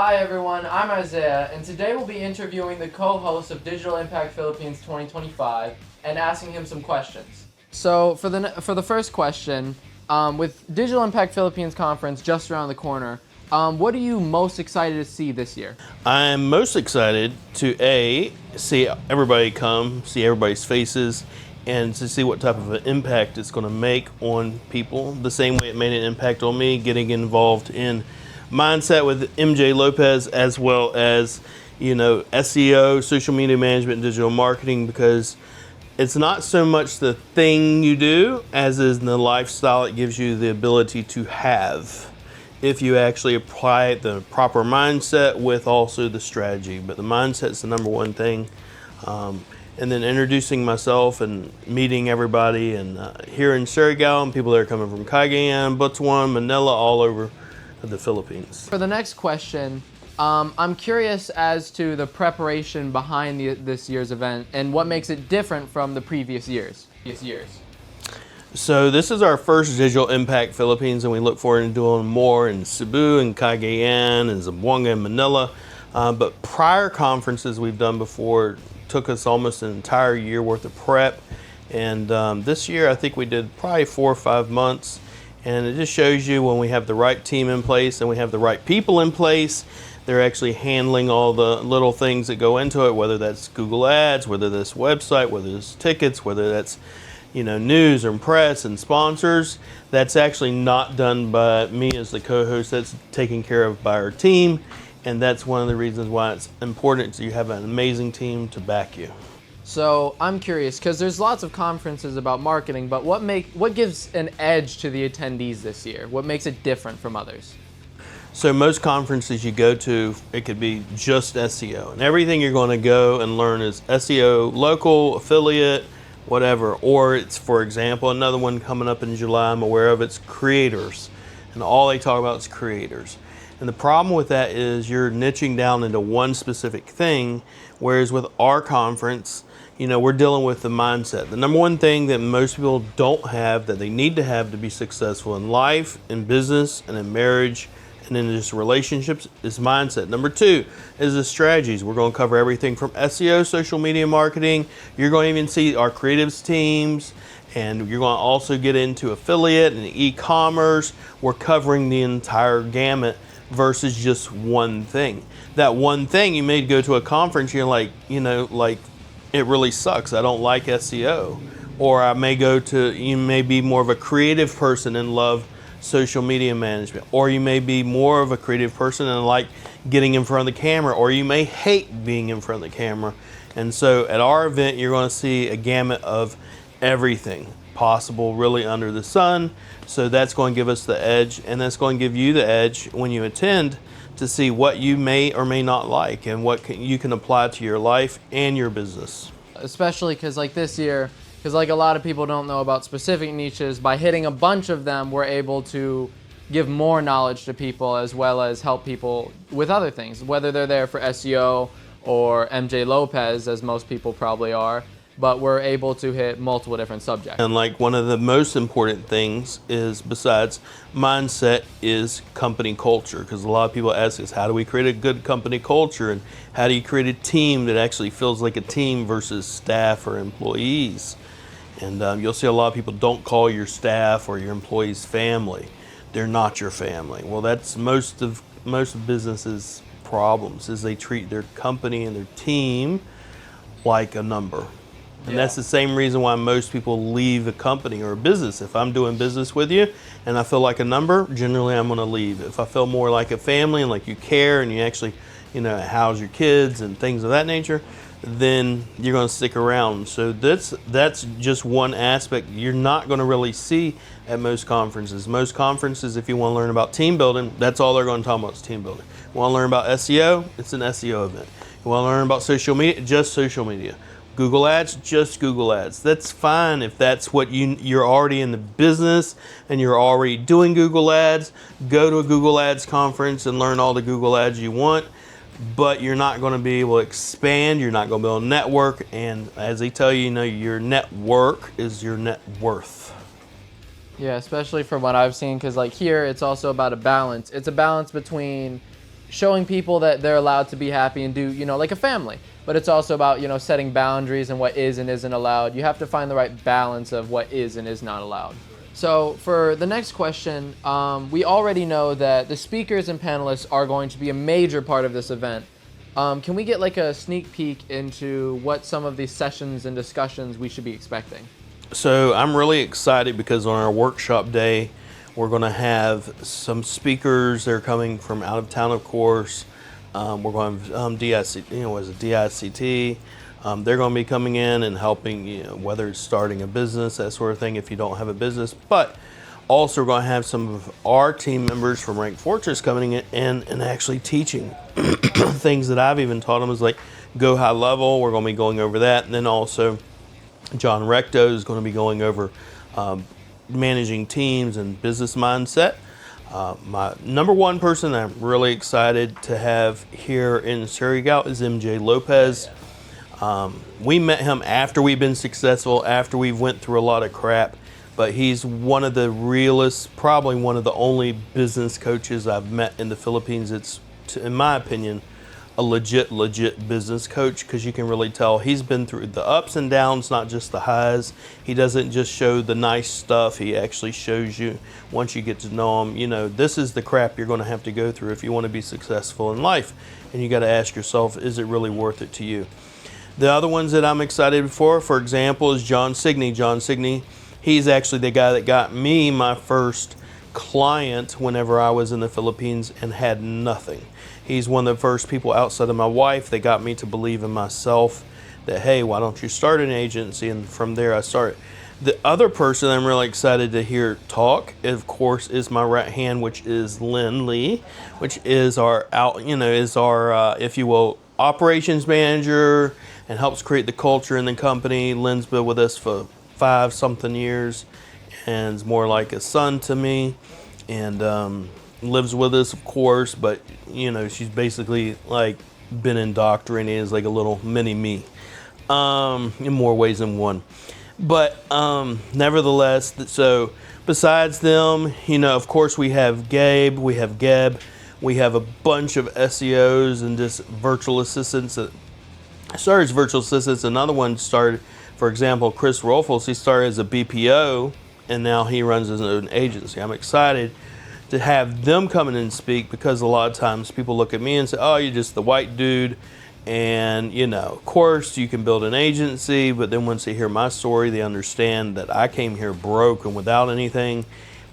Hi everyone, I'm Isaiah, and today we'll be interviewing the co-host of Digital Impact Philippines 2025 and asking him some questions. So for the first question, with Digital Impact Philippines conference just around the corner, what are you most excited to see this year? I'm most excited to see everybody come, see everybody's faces, and to see what type of an impact it's going to make on people. The same way it made an impact on me, getting involved in mindset with MJ Lopez, as well as SEO, social media management, digital marketing, because it's not so much the thing you do as is the lifestyle it gives you the ability to have, if you actually apply the proper mindset with also the strategy. But the mindset's the number one thing. And then introducing myself and meeting everybody, and here in Surigao, and people that are coming from Cagayan, Butuan, Manila, all over the Philippines. For the next question, I'm curious as to the preparation behind this year's event and what makes it different from the previous years. So this is our first Digital Impact Philippines, and we look forward to doing more in Cebu and Cagayan and Zamboanga and Manila. But prior conferences we've done before took us almost an entire year worth of prep. And this year I think we did probably 4 or 5 months. And it just shows you when we have the right team in place and we have the right people in place, they're actually handling all the little things that go into it, whether that's Google Ads, whether that's website, whether it's tickets, whether that's news and press and sponsors. That's actually not done by me as the co-host. That's taken care of by our team, and that's one of the reasons why it's important that you have an amazing team to back you. So I'm curious, because there's lots of conferences about marketing, but what gives an edge to the attendees this year? What makes it different from others? So most conferences you go to, it could be just SEO, and everything you're going to go and learn is SEO, local, affiliate, whatever. Or it's, for example, another one coming up in July I'm aware of, it's creators, and all they talk about is creators. And the problem with that is you're niching down into one specific thing, whereas with our conference, we're dealing with the mindset. The number one thing that most people don't have that they need to have to be successful in life, in business, and in marriage, and in just relationships is mindset. Number two is the strategies. We're going to cover everything from SEO, social media marketing. You're going to even see our creatives teams, and you're going to also get into affiliate and e-commerce. We're covering the entire gamut versus just one thing. That one thing, you may go to a conference, you're like, it really sucks. I don't like SEO. Or I may you may be more of a creative person and love social media management. Or you may be more of a creative person and like getting in front of the camera. Or you may hate being in front of the camera. And so at our event, you're going to see a gamut of everything possible really under the sun. So that's going to give us the edge, and that's going to give you the edge when you attend to see what you may or may not like and what you can apply to your life and your business. Especially because this year, because a lot of people don't know about specific niches, by hitting a bunch of them, we're able to give more knowledge to people as well as help people with other things, whether they're there for SEO or MJ Lopez, as most people probably are. But we're able to hit multiple different subjects. And one of the most important things is, besides mindset, is company culture. Because a lot of people ask us, how do we create a good company culture? And how do you create a team that actually feels like a team versus staff or employees? And you'll see a lot of people don't call your staff or your employees family. They're not your family. Well, that's most of businesses' problems, is they treat their company and their team like a number. And that's the same reason why most people leave a company or a business. If I'm doing business with you and I feel like a number, generally I'm going to leave. If I feel more like a family and like you care and you actually, house your kids and things of that nature, then you're going to stick around. So that's just one aspect you're not going to really see at most conferences. Most conferences, if you want to learn about team building, that's all they're going to talk about is team building. You want to learn about SEO? It's an SEO event. You want to learn about social media? Just social media. Google Ads, just Google Ads. That's fine if that's what you're already in the business and you're already doing Google Ads. Go to a Google Ads conference and learn all the Google Ads you want, but you're not going to be able to expand. You're not going to be able to network. And as they tell you, your network is your net worth. Yeah, especially from what I've seen, because here it's also about a balance. It's a balance between showing people that they're allowed to be happy and do, like a family. But it's also about, setting boundaries and what is and isn't allowed. You have to find the right balance of what is and is not allowed. So for the next question, we already know that the speakers and panelists are going to be a major part of this event. Can we get like a sneak peek into what some of these sessions and discussions we should be expecting? So I'm really excited because on our workshop day, we're going to have some speakers. They're coming from out of town, of course. We're going to DICT. They're going to be coming in and helping, whether it's starting a business, that sort of thing, if you don't have a business. But also, we're going to have some of our team members from Rank Fortress coming in and actually teaching things that I've even taught them, is like go high level. We're going to be going over that. And then also, John Recto is going to be going over managing teams and business mindset. My number one person I'm really excited to have here in Surigao is MJ Lopez. We met him after we've been successful, after we've went through a lot of crap, but he's one of the realest, probably one of the only business coaches I've met in the Philippines. It's, in my opinion, a legit business coach, because you can really tell he's been through the ups and downs, not just the highs. He doesn't just show the nice stuff. He actually shows you, once you get to know him, this is the crap you're going to have to go through if you want to be successful in life. And you got to ask yourself, is it really worth it to you? The other ones that I'm excited for example, is John Signey. John Signey, he's actually the guy that got me my first client whenever I was in the Philippines and had nothing. He's one of the first people outside of my wife that got me to believe in myself, that, hey, why don't you start an agency? And from there I started. The other person I'm really excited to hear talk, of course, is my right hand, which is Lynn Lee, which is our if you will, operations manager, and helps create the culture in the company. Lynn's been with us for 5-something years and is more like a son to me, and lives with us, of course, but she's basically like been indoctrinated as like a little mini me, in more ways than one. But nevertheless, so besides them, of course, we have Gabe, we have Geb, we have a bunch of SEOs and just virtual assistants that started as virtual assistants. Another one started, for example, Chris Rolfels, he started as a BPO and now he runs his own agency. I'm excited to have them come in and speak, because a lot of times people look at me and say, oh, you're just the white dude, and of course you can build an agency, but then once they hear my story, they understand that I came here broke and without anything.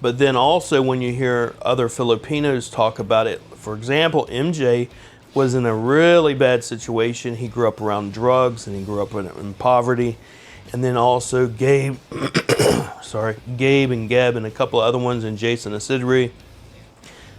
But then also when you hear other Filipinos talk about it, for example, MJ was in a really bad situation. He grew up around drugs and he grew up in poverty. And then also Gabe, Gabe and Geb and a couple of other ones, and Jason Asidri,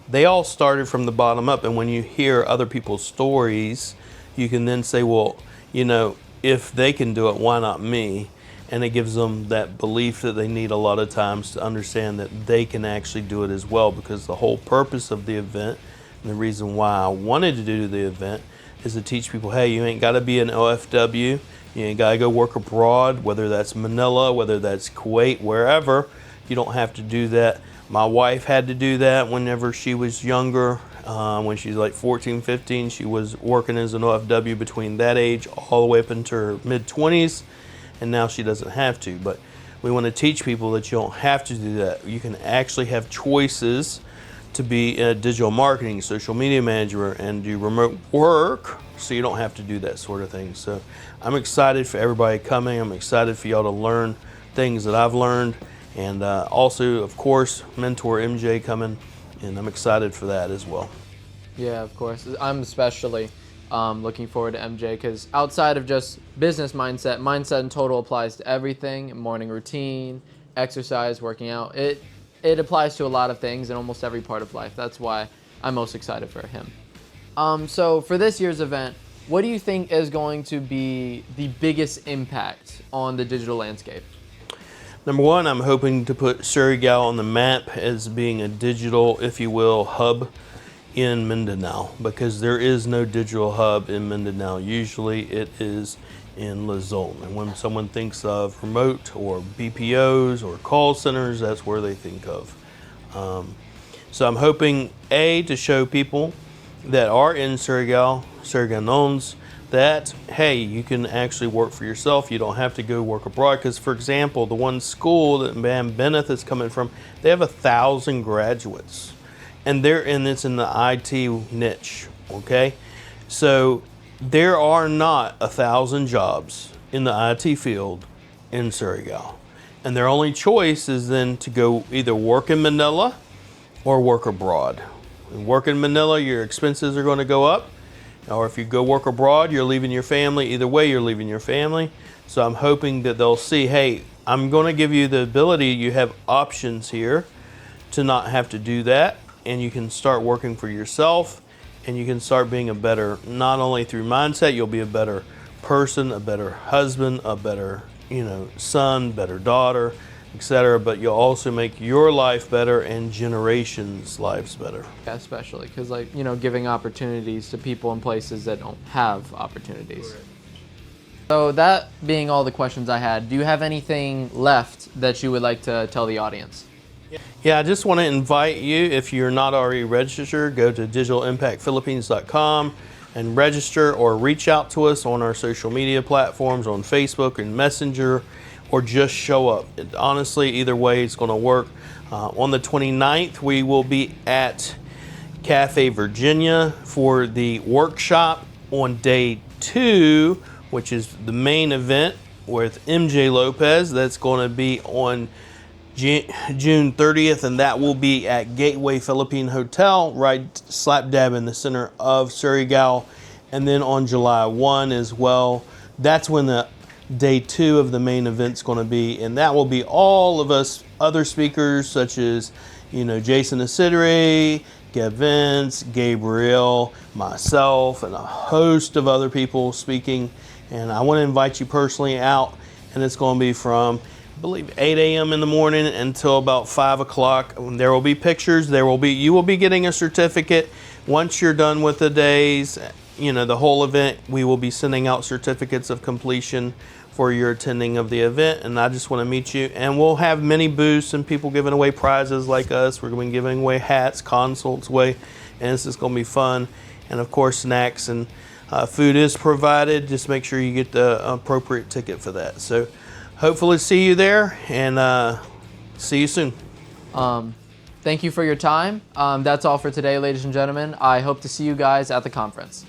they all started from the bottom up. And when you hear other people's stories, you can then say, well, if they can do it, why not me? And it gives them that belief that they need a lot of times to understand that they can actually do it as well, because the whole purpose of the event and the reason why I wanted to do the event is to teach people, hey, you ain't got to be an OFW. You ain't got to go work abroad, whether that's Manila, whether that's Kuwait, wherever. You don't have to do that. My wife had to do that whenever she was younger. When she's like 14, 15, she was working as an OFW between that age all the way up into her mid-20s, and now she doesn't have to. But we want to teach people that you don't have to do that. You can actually have choices to be a digital marketing, social media manager, and do remote work, so you don't have to do that sort of thing. So I'm excited for everybody coming. I'm excited for y'all to learn things that I've learned. And also, of course, mentor MJ coming, and I'm excited for that as well. Yeah, of course. I'm especially looking forward to MJ, because outside of just business mindset in total applies to everything: morning routine, exercise, working out. It applies to a lot of things in almost every part of life. That's why I'm most excited for him. So for this year's event, what do you think is going to be the biggest impact on the digital landscape? Number one, I'm hoping to put Surigao on the map as being a digital, if you will, hub in Mindanao, because there is no digital hub in Mindanao. Usually it is in Luzon. And when someone thinks of remote or BPOs or call centers, that's where they think of. So I'm hoping, A, to show people that are in Surigao, Suriganons, that, hey, you can actually work for yourself. You don't have to go work abroad. Because, for example, the one school that Van Benneth is coming from, they have 1,000 graduates. And it's in the IT niche, okay? So there are not 1,000 jobs in the IT field in Surigao. And their only choice is then to go either work in Manila or work abroad. And work in Manila, your expenses are going to go up. Or if you go work abroad, you're leaving your family. Either way, you're leaving your family. So I'm hoping that they'll see, hey, I'm going to give you the ability, you have options here to not have to do that. And you can start working for yourself, and you can start being a better, not only through mindset, you'll be a better person, a better husband, a better, son, better daughter, etc. But you'll also make your life better and generations' lives better. Yeah, especially because, giving opportunities to people in places that don't have opportunities. Correct. So that being all the questions I had, do you have anything left that you would like to tell the audience? Yeah, I just want to invite you, if you're not already registered, go to digitalimpactphilippines.com and register, or reach out to us on our social media platforms on Facebook and Messenger, or just show up. Honestly, either way, it's going to work. On the 29th, we will be at Cafe Virginia for the workshop on day 2, which is the main event with MJ Lopez. That's going to be on June 30th, and that will be at Gateway Philippine Hotel, right slap dab in the center of Surigao. And then on July 1 as well, that's when the day 2 of the main event's going to be, and that will be all of us other speakers, such as Jason Isidre, Gab Vince, Gabriel, myself, and a host of other people speaking. And I want to invite you personally out, and it's going to be from, I believe, 8 a.m. in the morning until about 5 o'clock. There will be pictures. You will be getting a certificate once you're done with the days. The whole event, we will be sending out certificates of completion for your attending of the event. And I just want to meet you. And we'll have many booths and people giving away prizes like us. We're going to be giving away hats, consults away, and this is going to be fun. And of course, snacks and food is provided. Just make sure you get the appropriate ticket for that. So hopefully see you there, and see you soon. Thank you for your time. That's all for today, ladies and gentlemen. I hope to see you guys at the conference.